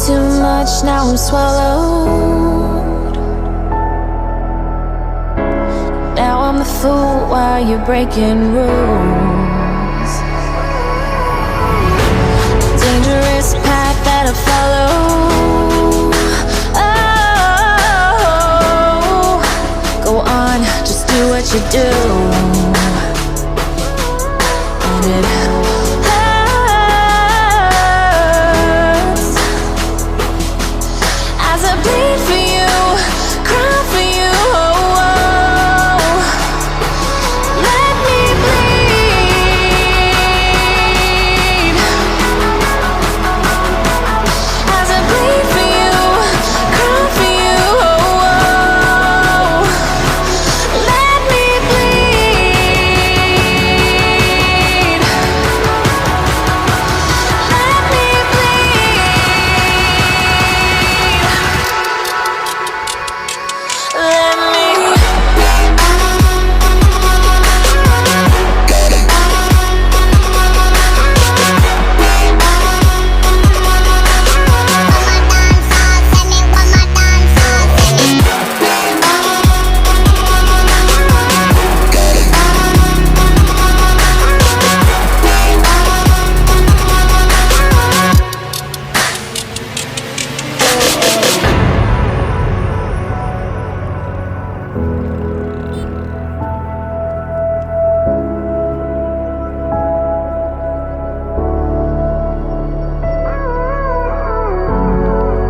too much, now I'm swallowed. Now I'm the fool while you're breaking rules. Dangerous path that I follow. Oh, go on, just do what you do. And it hurts as I bleed for you, cry for you. Oh, oh. Let me bleed as I bleed for you, cry for you. Oh, oh. Let me bleed. Let me bleed. Let me.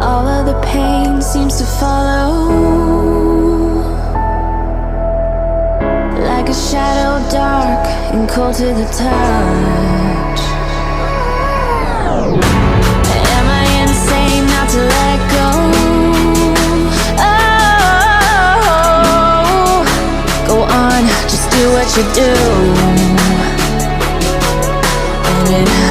All of the pain seems to follow, like a shadow dark and cold to the touch. Am I insane not to let go? Oh, go on, just do what you do. And it